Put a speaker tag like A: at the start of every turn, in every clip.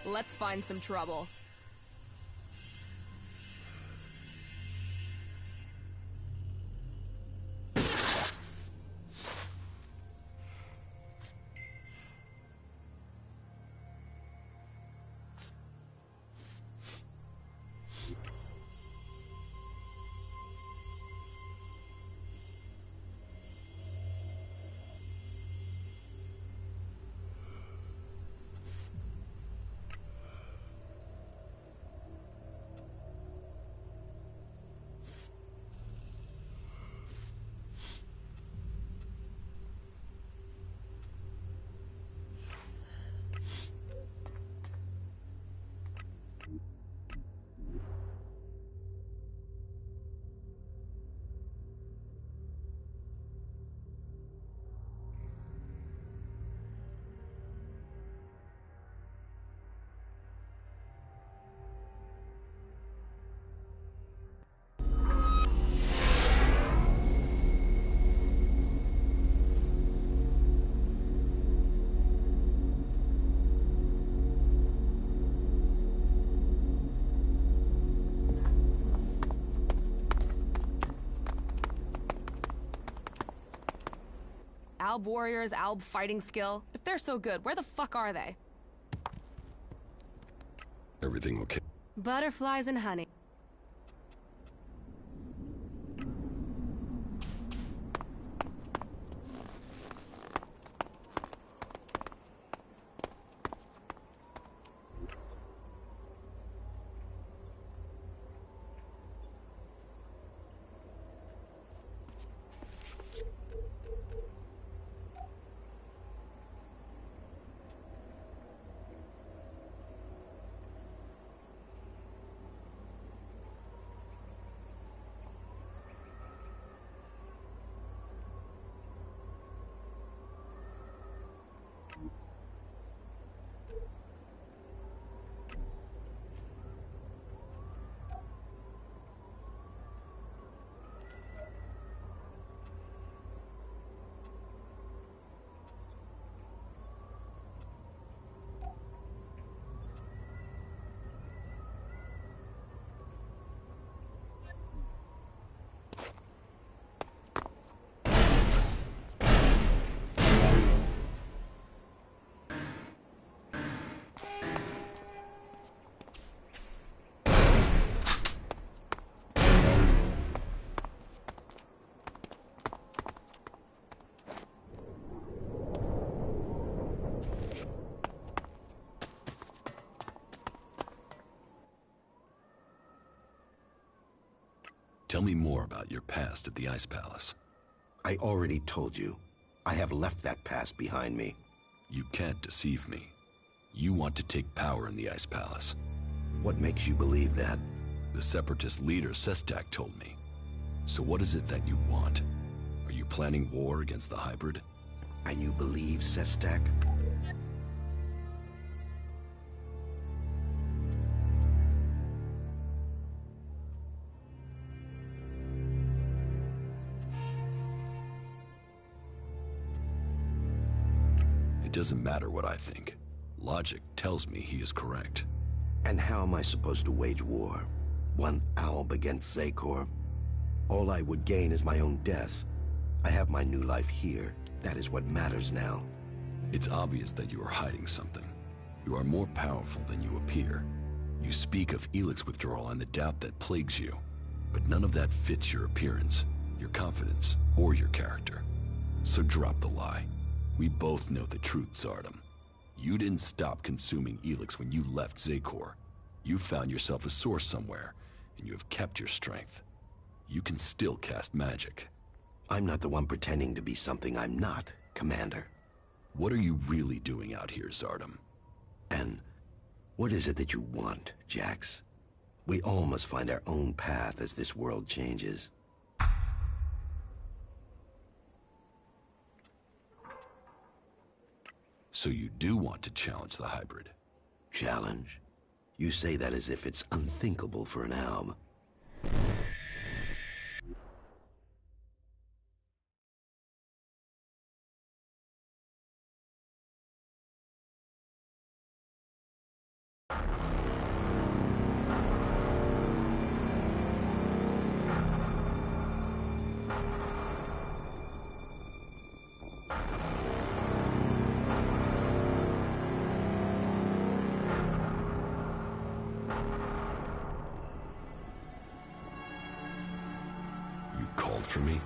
A: Let's find some trouble. Alb warriors, Alb fighting skill. If they're so good, where the fuck are they?
B: Everything okay?
A: Butterflies and honey.
B: Tell me more about your past at the Ice Palace.
C: I already told you. I have left that past behind me.
B: You can't deceive me. You want to take power in the Ice Palace.
C: What makes you believe that?
B: The Separatist leader, Sestak, told me. So what is it that you want? Are you planning war against the hybrid?
C: And you believe Sestak?
B: It doesn't matter what I think. Logic tells me he is correct.
C: And how am I supposed to wage war? One Alb against Zakor? All I would gain is my own death. I have my new life here. That is what matters now.
B: It's obvious that you are hiding something. You are more powerful than you appear. You speak of ELEX withdrawal and the doubt that plagues you. But none of that fits your appearance, your confidence, or your character. So drop the lie. We both know the truth, Zardom. You didn't stop consuming ELEX when you left Zakor. You found yourself a source somewhere, and you have kept your strength. You can still cast magic.
C: I'm not the one pretending to be something I'm not, Commander.
B: What are you really doing out here, Zardom?
C: And what is it that you want, Jax? We all must find our own path as this world changes.
B: So you do want to challenge the hybrid?
C: Challenge? You say that as if it's unthinkable for an Alb.
B: called for me?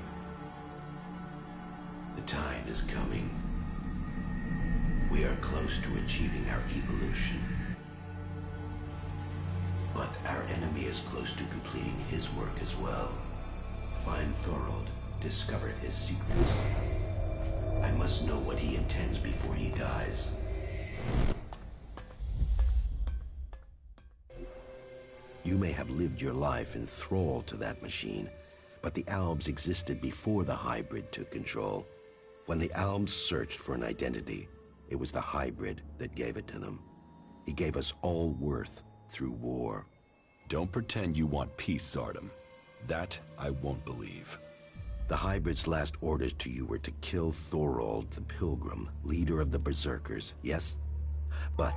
C: The time is coming. We are close to achieving our evolution. But our enemy is close to completing his work as well. Find Thorold, discover his secrets. I must know what he intends before he dies. You may have lived your life in thrall to that machine, but the Albs existed before the hybrid took control. When the Albs searched for an identity, it was the hybrid that gave it to them. He gave us all worth through war.
B: Don't pretend you want peace, Zardom. That I won't believe.
C: The hybrid's last orders to you were to kill Thorold the Pilgrim, leader of the Berserkers, yes? But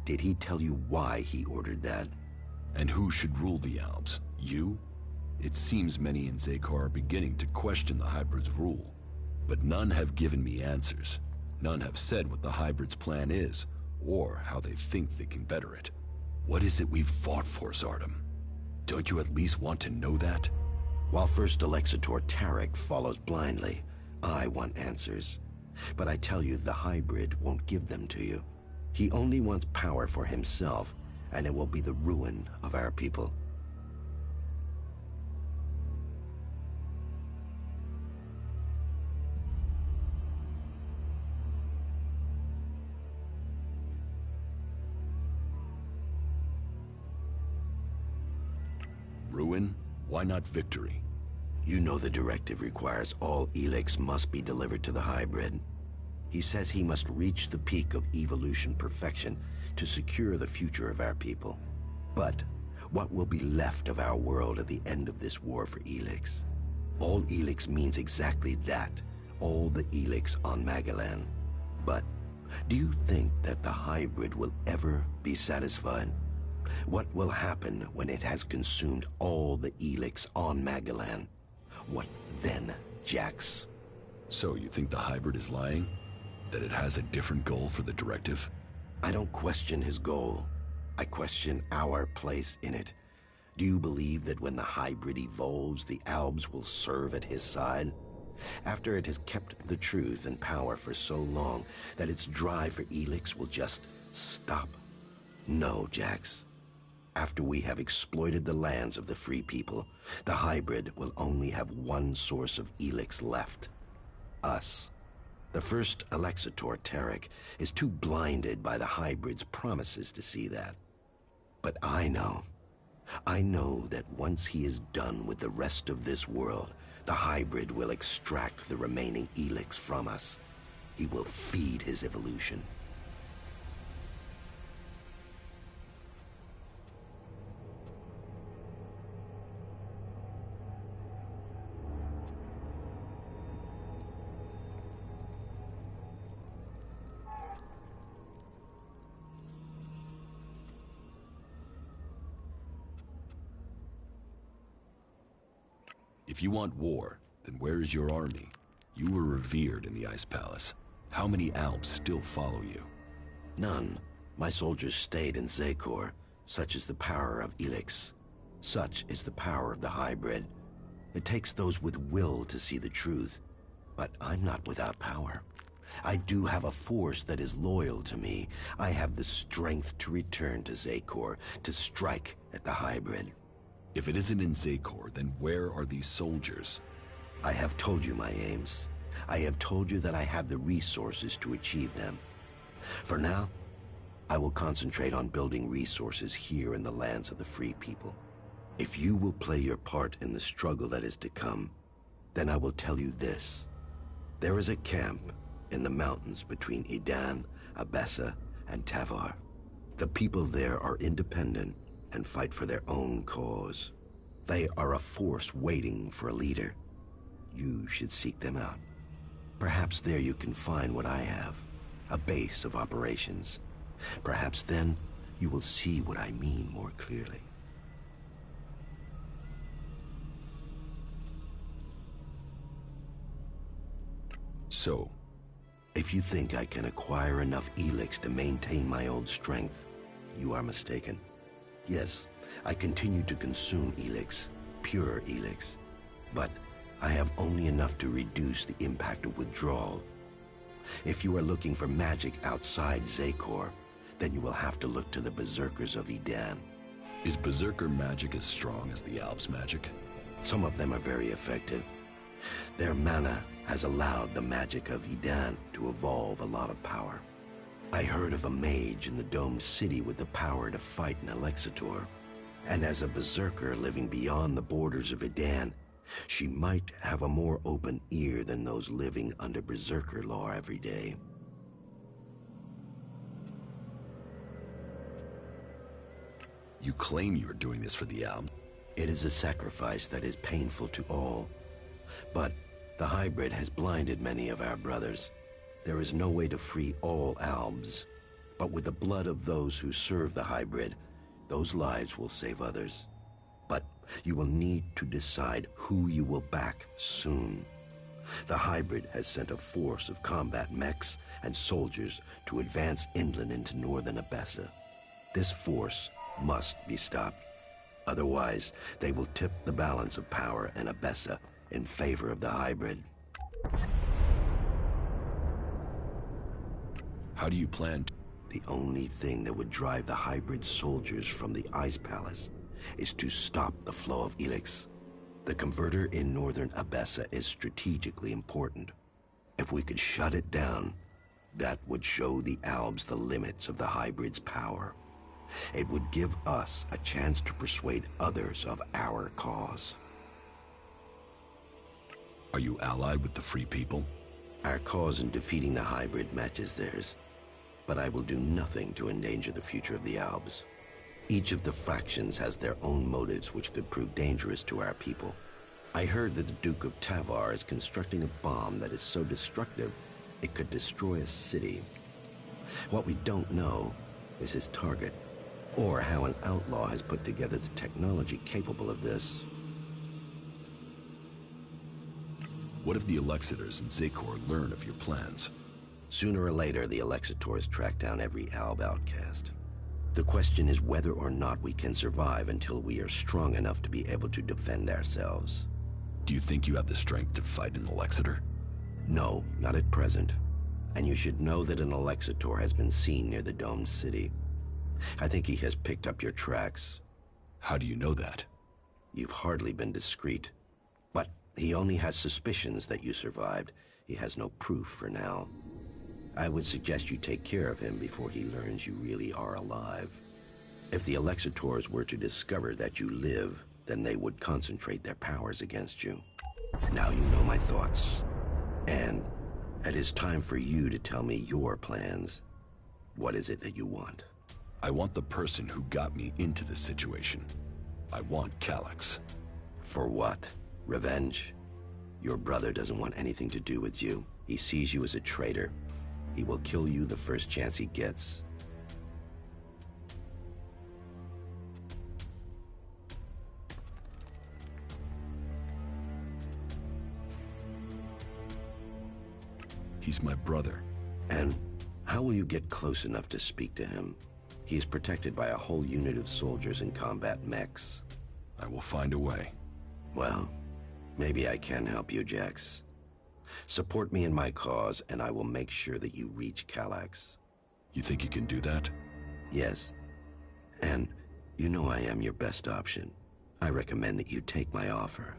C: did he tell you why he ordered that?
B: And who should rule the Albs? You? It seems many in Zakor are beginning to question the hybrid's rule. But none have given me answers. None have said what the hybrid's plan is, or how they think they can better it. What is it we've fought for, Zardom? Don't you at least want to know that?
C: While First Alexitor Tarek follows blindly, I want answers. But I tell you, the hybrid won't give them to you. He only wants power for himself, and it will be the ruin of our people.
B: Ruin? Why not victory?
C: You know the directive requires all ELEX must be delivered to the hybrid. He says he must reach the peak of evolution perfection to secure the future of our people. But what will be left of our world at the end of this war for ELEX? All ELEX means exactly that, all the ELEX on Magellan. But do you think that the hybrid will ever be satisfied? What will happen when it has consumed all the ELEX on Magellan? What then, Jax?
B: So you think the hybrid is lying? That it has a different goal for the directive?
C: I don't question his goal. I question our place in it. Do you believe that when the hybrid evolves, the Albs will serve at his side? After it has kept the truth and power for so long that its drive for ELEX will just stop? No, Jax. After we have exploited the lands of the free people, the hybrid will only have one source of ELEX left. Us. The first Alexitor Tarek is too blinded by the hybrid's promises to see that. But I know that once he is done with the rest of this world, the hybrid will extract the remaining ELEX from us. He will feed his evolution.
B: If you want war, then where is your army? You were revered in the Ice Palace. How many Alps still follow you?
C: None. My soldiers stayed in Zakor. Such is the power of ELEX. Such is the power of the hybrid. It takes those with will to see the truth. But I'm not without power. I do have a force that is loyal to me. I have the strength to return to Zakor, to strike at the hybrid.
B: If it isn't in Zakor, then where are these soldiers?
C: I have told you my aims. I have told you that I have the resources to achieve them. For now, I will concentrate on building resources here in the lands of the free people. If you will play your part in the struggle that is to come, then I will tell you this. There is a camp in the mountains between Idan, Abessa, and Tavar. The people there are independent and fight for their own cause. They are a force waiting for a leader. You should seek them out. Perhaps there you can find what I have, a base of operations. Perhaps then you will see what I mean more clearly.
B: So,
C: if you think I can acquire enough ELEX to maintain my old strength, you are mistaken. Yes, I continue to consume ELEX, pure ELEX. But I have only enough to reduce the impact of withdrawal. If you are looking for magic outside Zakor, then you will have to look to the Berserkers of Edan.
B: Is Berserker magic as strong as the Alb's magic?
C: Some of them are very effective. Their mana has allowed the magic of Edan to evolve a lot of power. I heard of a mage in the domed city with the power to fight an Elexitor. And as a Berserker living beyond the borders of Edan, she might have a more open ear than those living under Berserker law every day.
B: You claim you are doing this for the Alb.
C: It is a sacrifice that is painful to all. But the hybrid has blinded many of our brothers. There is no way to free all Albs. But with the blood of those who serve the hybrid, those lives will save others. But you will need to decide who you will back soon. The hybrid has sent a force of combat mechs and soldiers to advance inland into northern Abessa. This force must be stopped. Otherwise, they will tip the balance of power in Abessa in favor of the hybrid.
B: How do you plan to...
C: The only thing that would drive the hybrid soldiers from the Ice Palace is to stop the flow of ELEX. The converter in northern Abessa is strategically important. If we could shut it down, that would show the Albs the limits of the hybrid's power. It would give us a chance to persuade others of our cause.
B: Are you allied with the Free People?
C: Our cause in defeating the hybrid matches theirs. But I will do nothing to endanger the future of the Albs. Each of the factions has their own motives which could prove dangerous to our people. I heard that the Duke of Tavar is constructing a bomb that is so destructive it could destroy a city. What we don't know is his target, or how an outlaw has put together the technology capable of this.
B: What if the Alexitors and Zakor learn of your plans?
C: Sooner or later, the Alexitors track down every Alb outcast. The question is whether or not we can survive until we are strong enough to be able to defend ourselves.
B: Do you think you have the strength to fight an Alexitor?
C: No, not at present. And you should know that an Alexitor has been seen near the domed city. I think he has picked up your tracks.
B: How do you know that?
C: You've hardly been discreet. But he only has suspicions that you survived. He has no proof for now. I would suggest you take care of him before he learns you really are alive. If the Alexitors were to discover that you live, then they would concentrate their powers against you. Now you know my thoughts. And it is time for you to tell me your plans. What is it that you want?
B: I want the person who got me into this situation. I want Calyx.
C: For what? Revenge? Your brother doesn't want anything to do with you. He sees you as a traitor. He will kill you the first chance he gets.
B: He's my brother.
C: And how will you get close enough to speak to him? He is protected by a whole unit of soldiers and combat mechs.
B: I will find a way.
C: Well, maybe I can help you, Jax. Support me in my cause, and I will make sure that you reach Calyx.
B: You think you can do that?
C: Yes. And you know I am your best option. I recommend that you take my offer.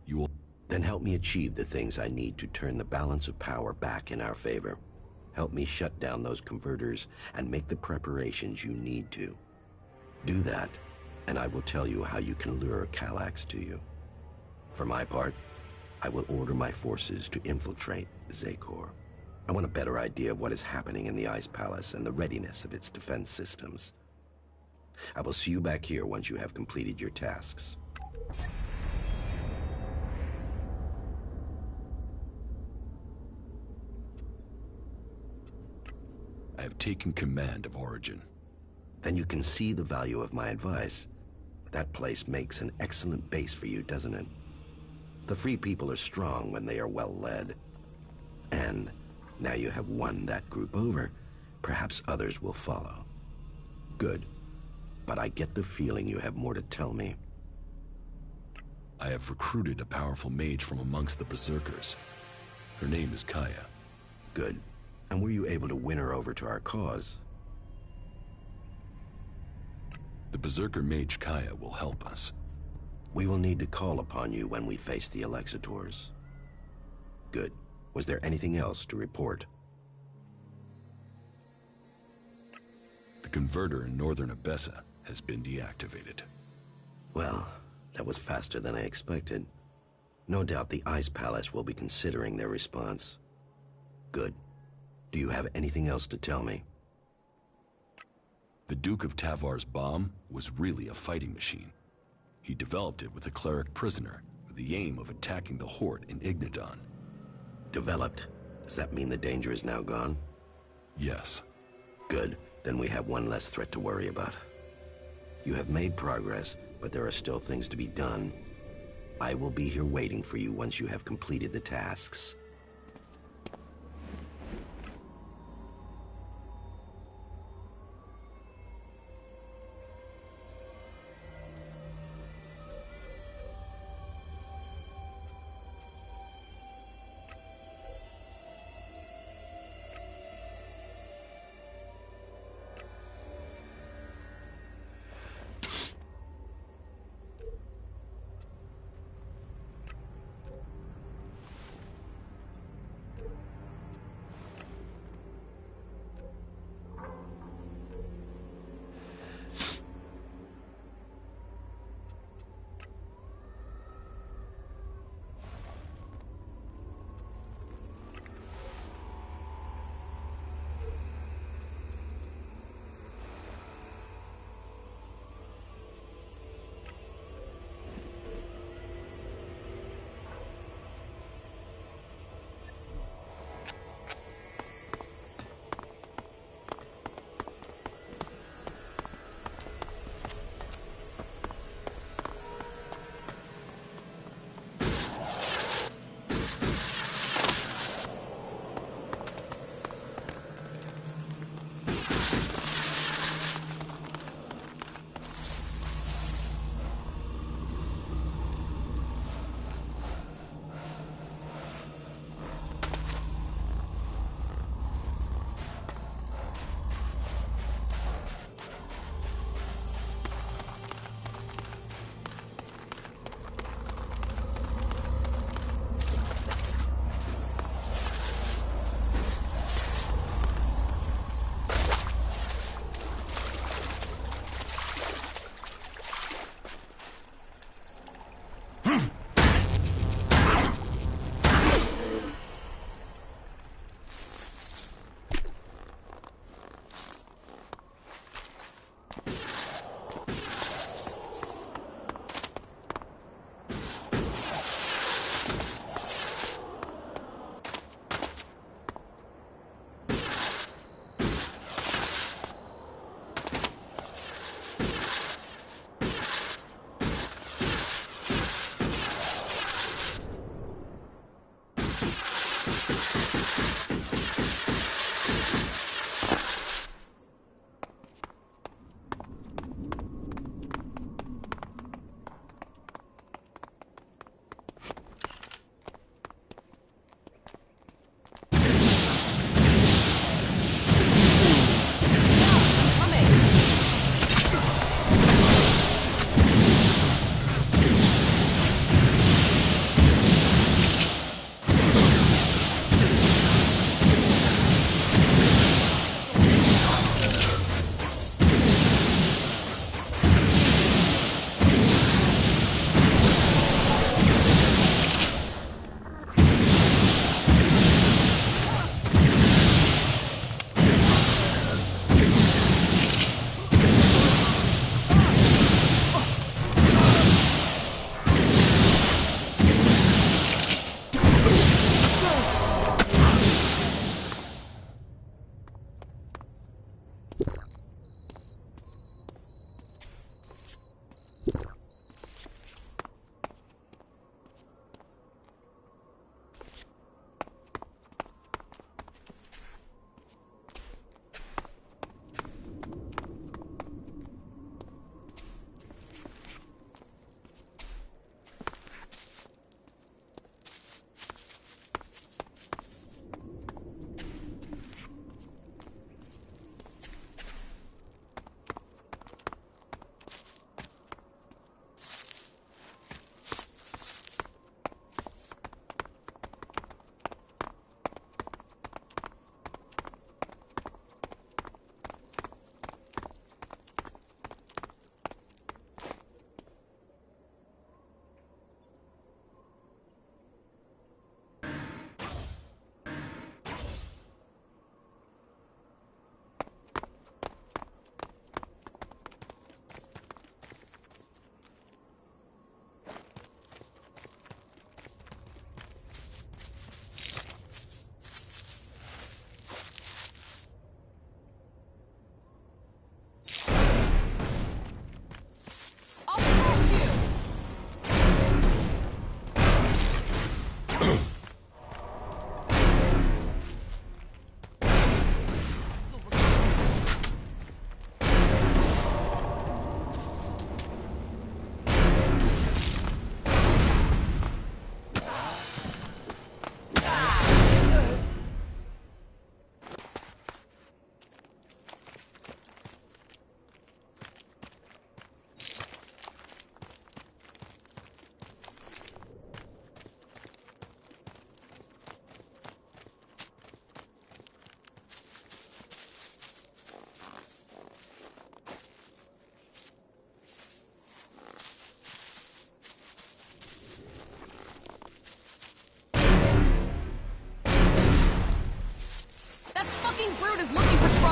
B: You will...
C: Then help me achieve the things I need to turn the balance of power back in our favor. Help me shut down those converters and make the preparations you need to. Do that, and I will tell you how you can lure Calyx to you. For my part, I will order my forces to infiltrate Zakor. I want a better idea of what is happening in the Ice Palace and the readiness of its defense systems. I will see you back here once you have completed your tasks.
B: I have taken command of Origin.
C: Then you can see the value of my advice. That place makes an excellent base for you, doesn't it? The Free People are strong when they are well led. And now you have won that group over, perhaps others will follow. Good. But I get the feeling you have more to tell me.
B: I have recruited a powerful mage from amongst the berserkers. Her name is Kaya.
C: Good. And were you able to win her over to our cause?
B: The berserker mage Kaya will help us.
C: We will need to call upon you when we face the Alexitors. Good. Was there anything else to report?
B: The converter in northern Abessa has been deactivated.
C: Well, that was faster than I expected. No doubt the Ice Palace will be considering their response. Good. Do you have anything else to tell me?
B: The Duke of Tavar's bomb was really a fighting machine. He developed it with a cleric prisoner with the aim of attacking the Horde in Ignadon.
C: Developed? Does that mean the danger is now gone?
B: Yes.
C: Good. Then we have one less threat to worry about. You have made progress, but there are still things to be done. I will be here waiting for you once you have completed the tasks.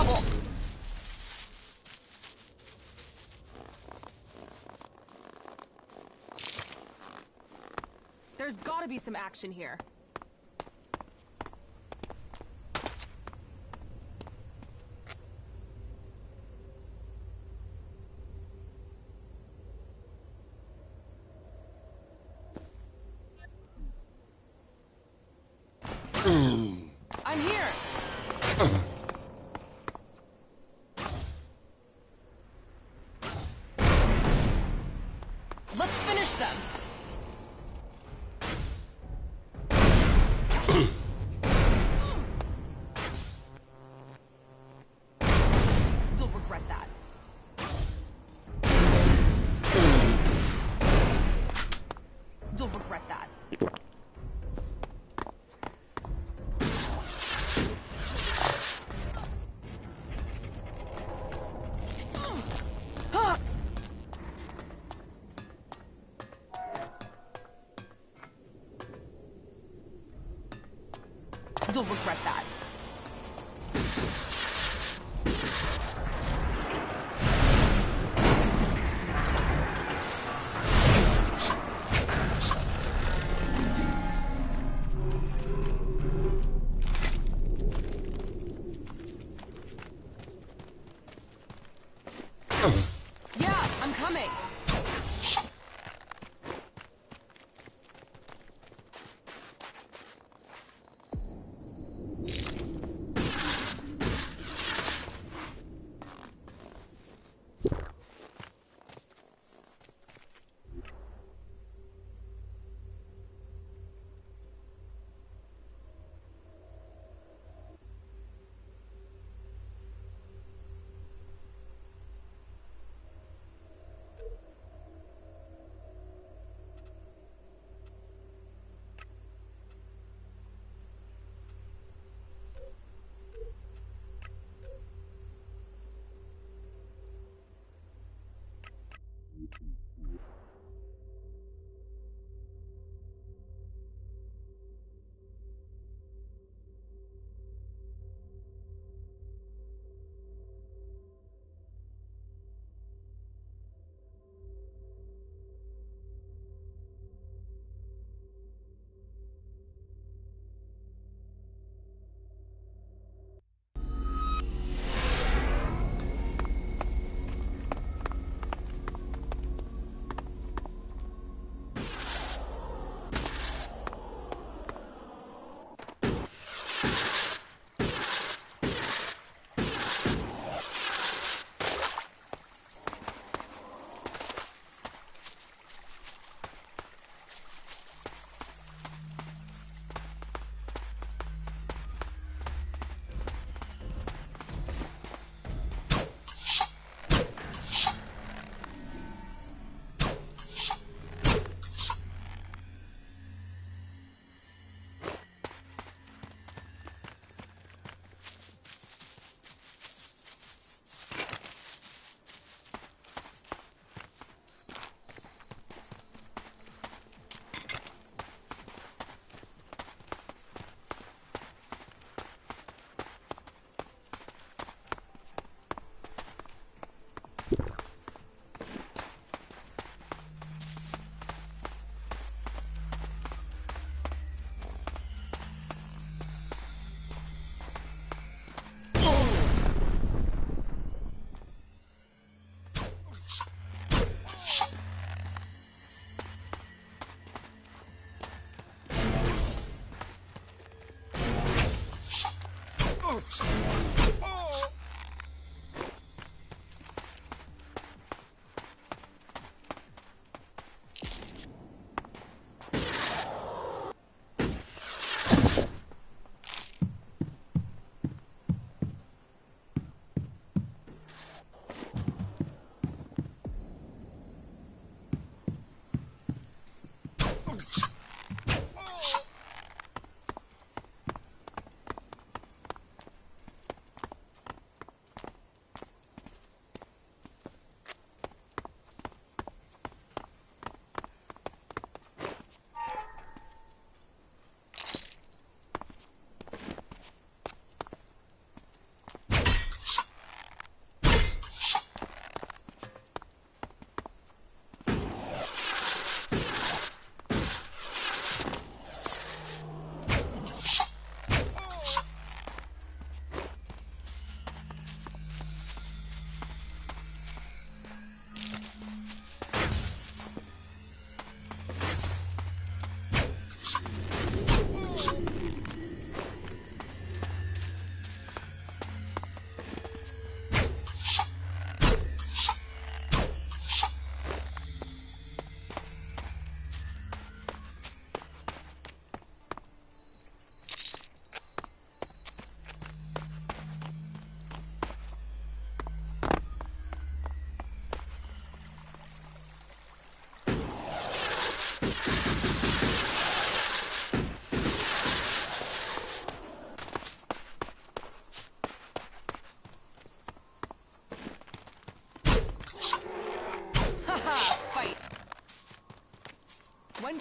A: trouble! There's gotta be some action here. I'm here! Let's finish them! You'll regret that. You'll regret that. You'll regret that. Yeah, I'm coming.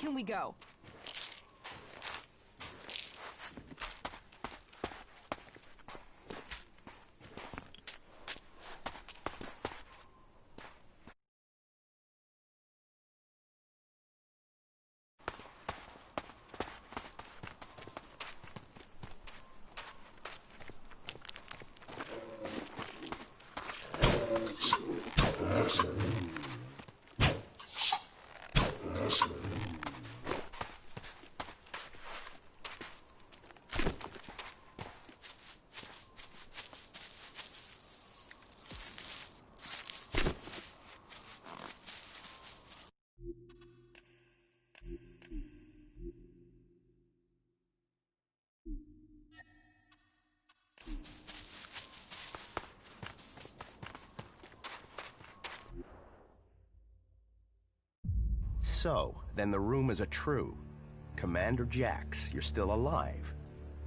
A: can we go?
D: So, then the rumors are true. Commander Jax, you're still alive.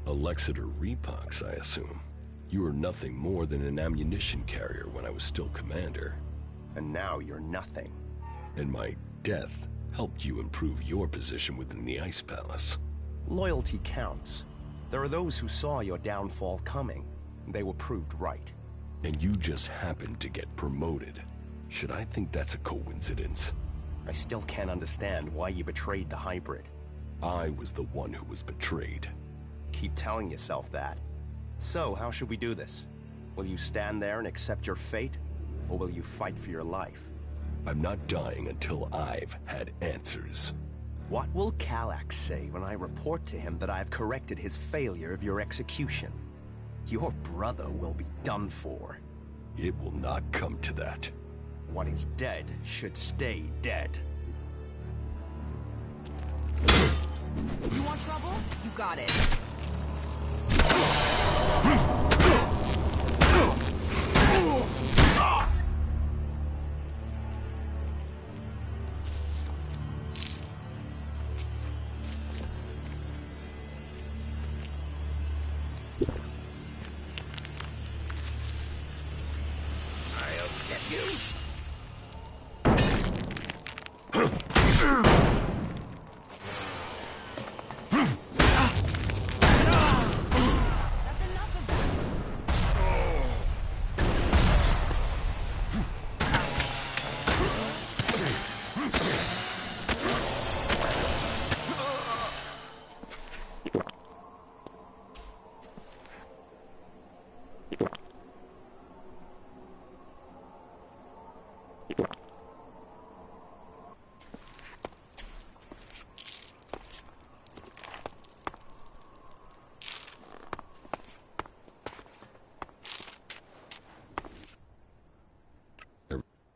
B: Alexeter Repox, I assume. You were nothing more than an ammunition carrier when I was still commander.
D: And now you're nothing.
B: And my death helped you improve your position within the Ice Palace.
D: Loyalty counts. There are those who saw your downfall coming. They were proved right.
B: And you just happened to get promoted. Should I think that's a coincidence?
D: I still can't understand why you betrayed the hybrid.
B: I was the one who was betrayed.
D: Keep telling yourself that. So, how should we do this? Will you stand there and accept your fate? Or will you fight for your life?
B: I'm not dying until I've had answers.
D: What will Kallax say when I report to him that I've corrected his failure of your execution? Your brother will be done for.
B: It will not come to that.
D: What is dead should stay dead.
A: You want trouble? You got it.
D: I'll get you.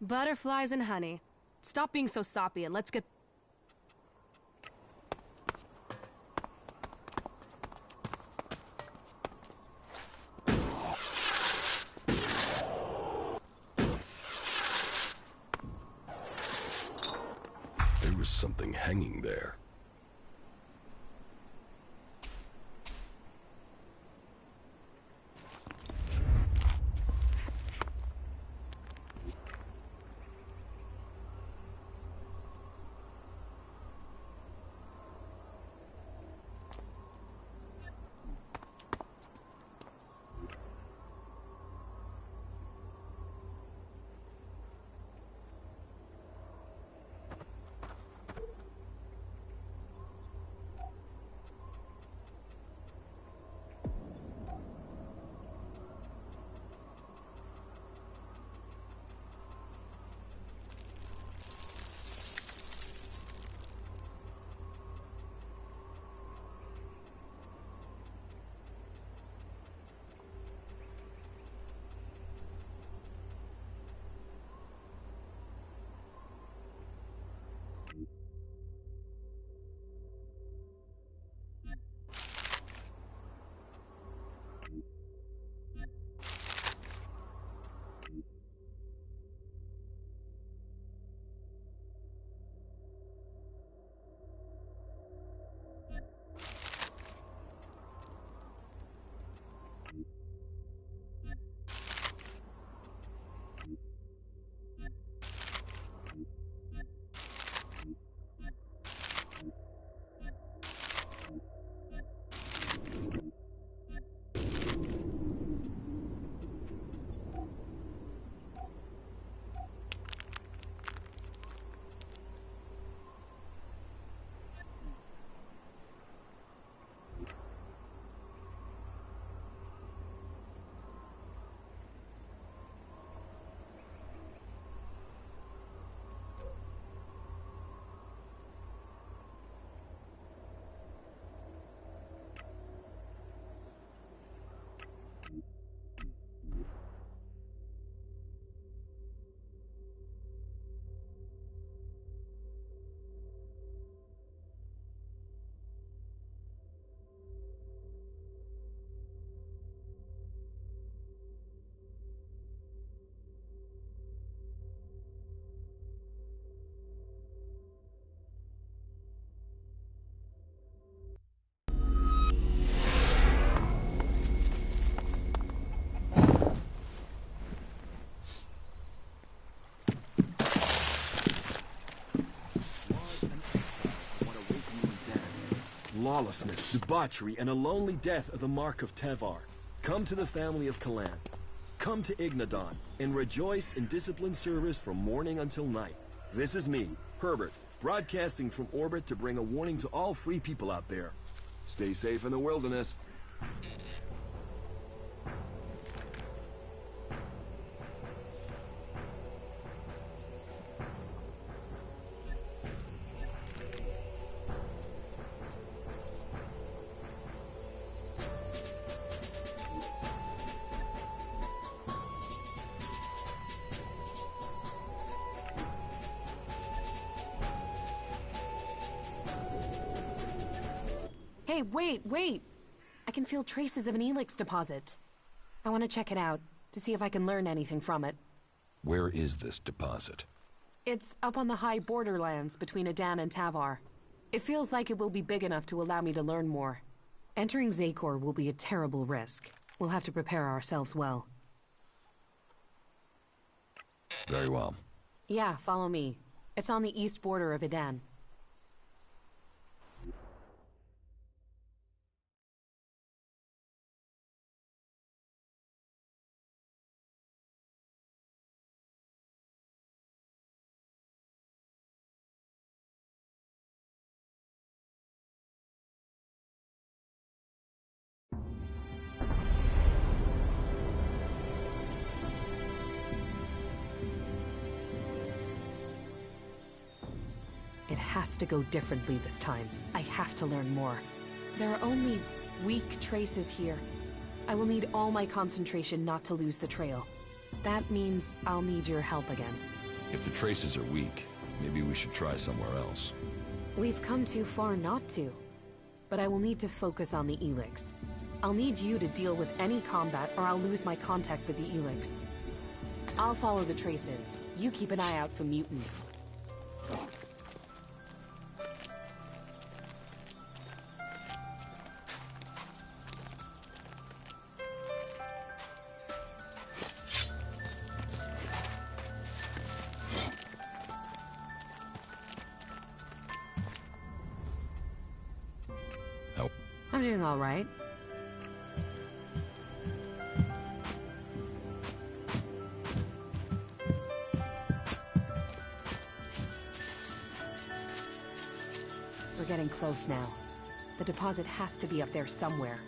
A: Butterflies and honey. Stop being so soppy and let's get...
B: There was something hanging there.
E: Lawlessness, debauchery, and a lonely death are the mark of Tevar. Come to the family of Kalan. Come to Ignadon, and rejoice in disciplined service from morning until night. This is me, Herbert, broadcasting from orbit to bring a warning to all free people out there. Stay safe in the wilderness.
A: Hey, wait! I can feel traces of an ELEX deposit. I want to check it out, to see if I can learn anything from it.
B: Where is this deposit?
A: It's up on the high borderlands between Adan and Tavar. It feels like it will be big enough to allow me to learn more. Entering Zakor will be a terrible risk. We'll have to prepare ourselves well.
B: Very well.
A: Yeah, follow me. It's on the east border of Adan. It has to go differently this time. I have to learn more. There are only weak traces here. I will need all my concentration not to lose the trail. That means I'll need your help again.
B: If the traces are weak, maybe we should try somewhere else.
A: We've come too far not to. But I will need to focus on the ELEX. I'll need you to deal with any combat or I'll lose my contact with the ELEX. I'll follow the traces. You keep an eye out for mutants. I'm doing all right. We're getting close now. The deposit has to be up there somewhere.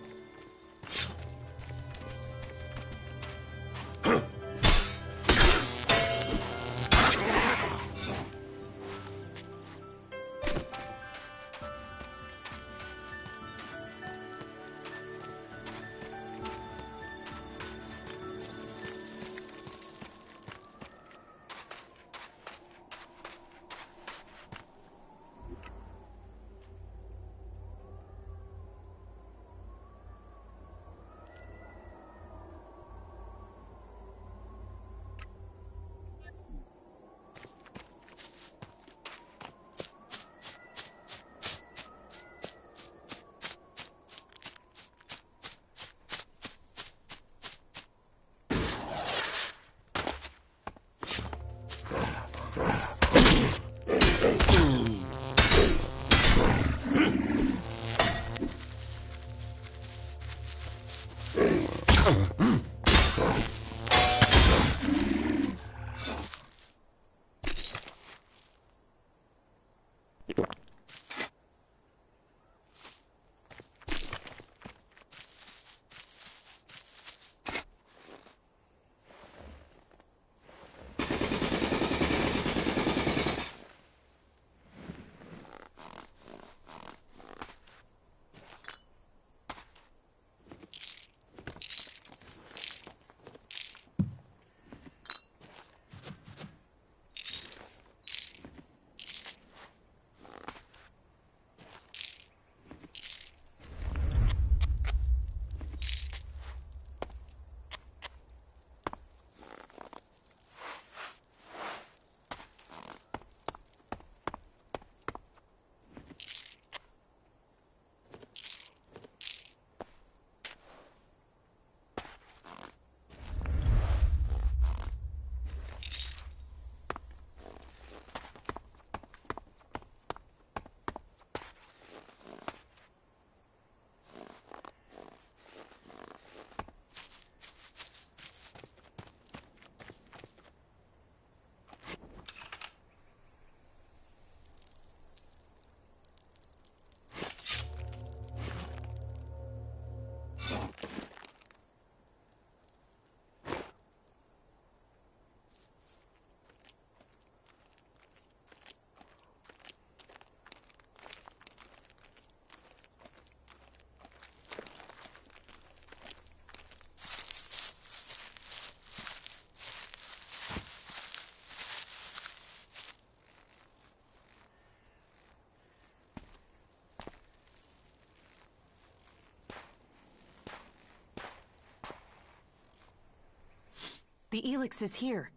A: The ELEX is here.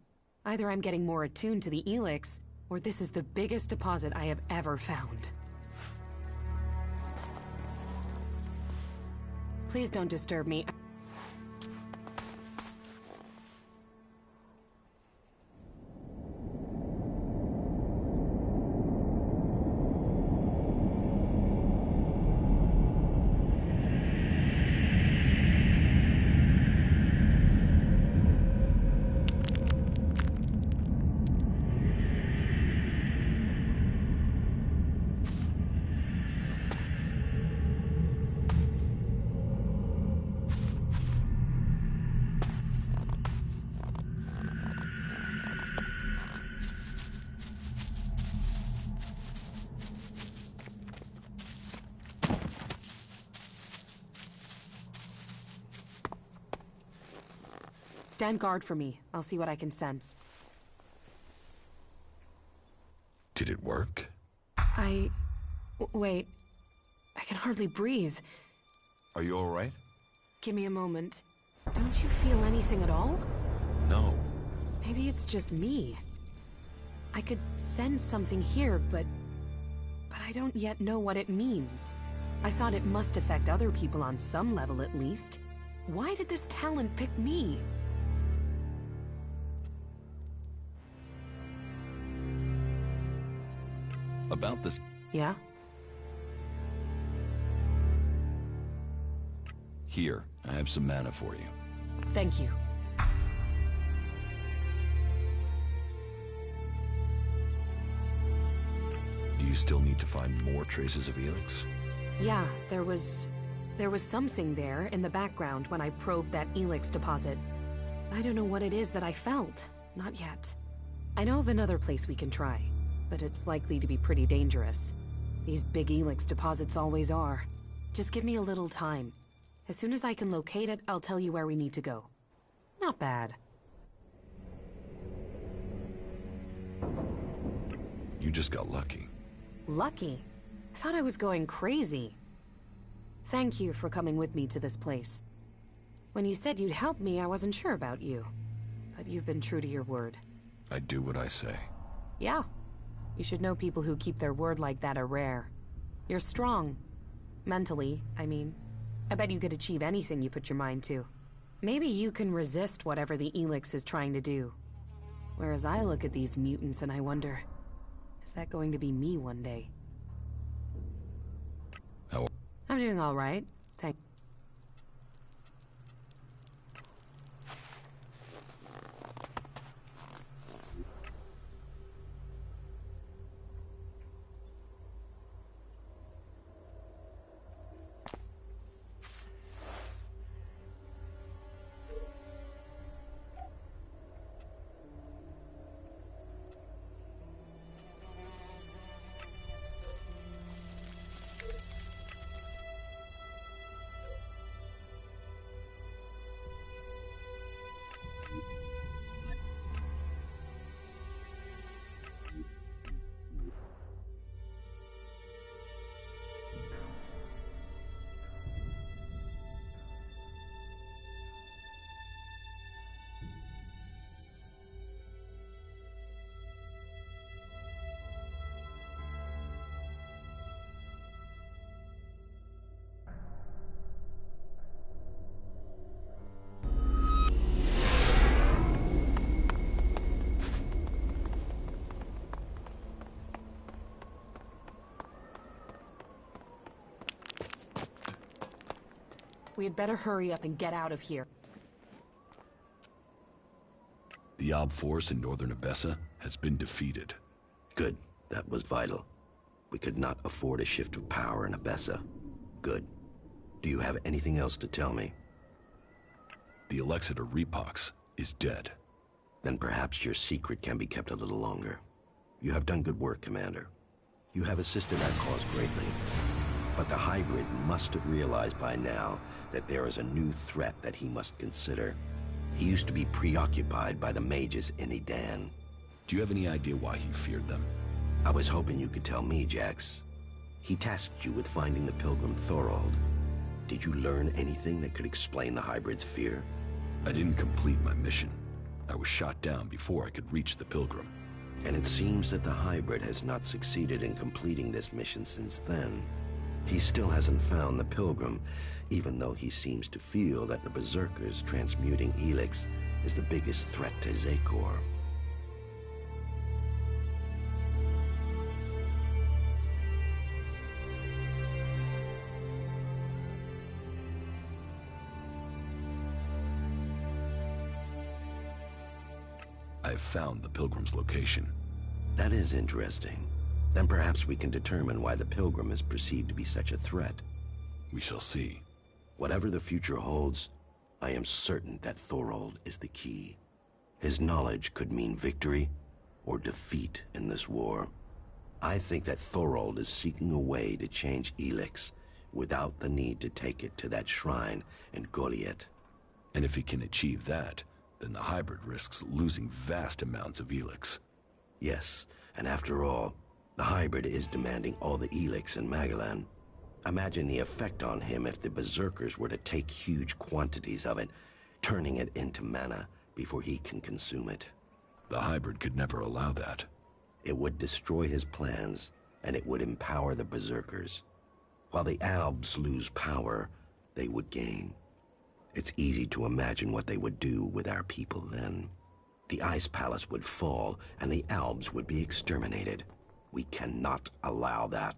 A: Either I'm getting more attuned to the ELEX, or this is the biggest deposit I have ever found. Please don't disturb me. Stand guard for me. I'll see what I can sense.
B: Did it work?
A: Wait. I can hardly breathe.
F: Are you all right?
A: Give me a moment. Don't you feel anything at all?
B: No.
A: Maybe it's just me. I could sense something here, but I don't yet know what it means. I thought it must affect other people on some level at least. Why did this talent pick me?
B: About this...
A: Yeah?
B: Here, I have some mana for you.
A: Thank you.
B: Do you still need to find more traces of ELEX?
A: Yeah, there was something there in the background when I probed that ELEX deposit. I don't know what it is that I felt. Not yet. I know of another place we can try, but it's likely to be pretty dangerous. These big ELEX deposits always are. Just give me a little time. As soon as I can locate it, I'll tell you where we need to go. Not bad.
B: You just got lucky.
A: Lucky? I thought I was going crazy. Thank you for coming with me to this place. When you said you'd help me, I wasn't sure about you. But you've been true to your word.
B: I do what I say.
A: Yeah. You should know people who keep their word like that are rare. You're strong. Mentally, I mean. I bet you could achieve anything you put your mind to. Maybe you can resist whatever the ELEX is trying to do. Whereas I look at these mutants and I wonder, is that going to be me one day?
B: How...
A: I'm doing all right. Thank. We had better hurry up and get out of here.
B: The Ob force in northern Abessa has been defeated.
C: Good. That was vital. We could not afford a shift of power in Abessa. Good. Do you have anything else to tell me?
B: The Alexeter Repox is dead.
C: Then perhaps your secret can be kept a little longer. You have done good work, Commander. You have assisted our cause greatly. But the hybrid must have realized by now that there is a new threat that he must consider. He used to be preoccupied by the mages in Edan.
B: Do you have any idea why he feared them?
C: I was hoping you could tell me, Jax. He tasked you with finding the pilgrim Thorold. Did you learn anything that could explain the hybrid's fear?
B: I didn't complete my mission. I was shot down before I could reach the Pilgrim.
C: And it seems that the hybrid has not succeeded in completing this mission since then. He still hasn't found the Pilgrim, even though he seems to feel that the Berserkers transmuting ELEX is the biggest threat to Zakor.
B: I've found the Pilgrim's location.
C: That is interesting. Then perhaps we can determine why the Pilgrim is perceived to be such a threat.
B: We shall see.
C: Whatever the future holds, I am certain that Thorold is the key. His knowledge could mean victory or defeat in this war. I think that Thorold is seeking a way to change ELEX without the need to take it to that shrine in Goliath.
B: And if he can achieve that, then the hybrid risks losing vast amounts of ELEX.
C: Yes, and after all, the hybrid is demanding all the ELEX in Magalan. Imagine the effect on him if the Berserkers were to take huge quantities of it, turning it into mana before he can consume it.
B: The hybrid could never allow that.
C: It would destroy his plans, and it would empower the Berserkers. While the Albs lose power, they would gain. It's easy to imagine what they would do with our people then. The Ice Palace would fall, and the Albs would be exterminated. We cannot allow that.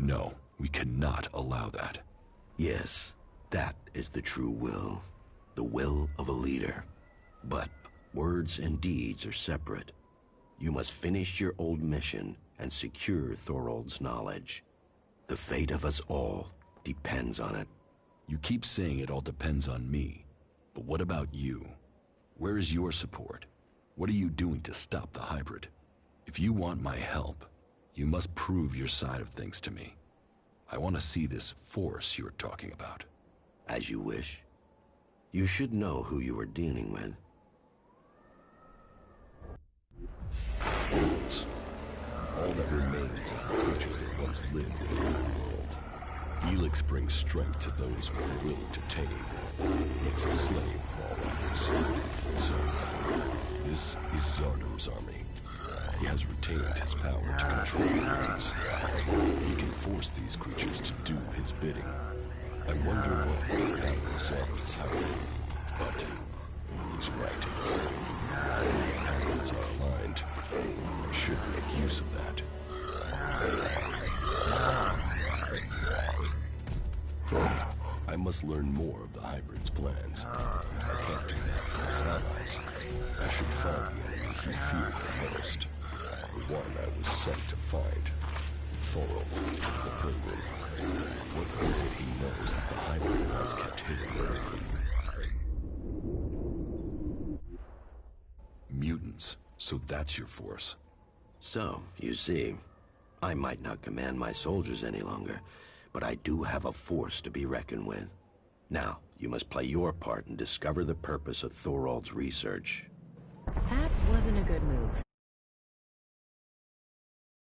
B: No, we cannot allow that.
C: Yes, that is the true will. The will of a leader. But words and deeds are separate. You must finish your old mission and secure Thorold's knowledge. The fate of us all depends on it.
B: You keep saying it all depends on me. But what about you? Where is your support? What are you doing to stop the hybrid? If you want my help, you must prove your side of things to me. I want to see this force you're talking about.
C: As you wish. You should know who you are dealing with.
B: Worlds. All that remains of the creatures that once lived in the world. ELEX brings strength to those with the will to tame. Makes a slave of all others. So, this is Zardom's army. He has retained his power to control things. He can force these creatures to do his bidding. I wonder what will happen to Zardom's hiding. But he's right. When patterns are aligned, I should make use of that. I must learn more of the hybrid's plans. I can't do that for his allies. I should find the enemy he feared the most. The one I was sent to find. Thorold, the Pilgrim. What is it he knows that the hybrid once kept hidden? Mutants. So that's your force.
C: So, you see, I might not command my soldiers any longer, but I do have a force to be reckoned with. Now, you must play your part and discover the purpose of Thorold's research.
A: That wasn't a good move.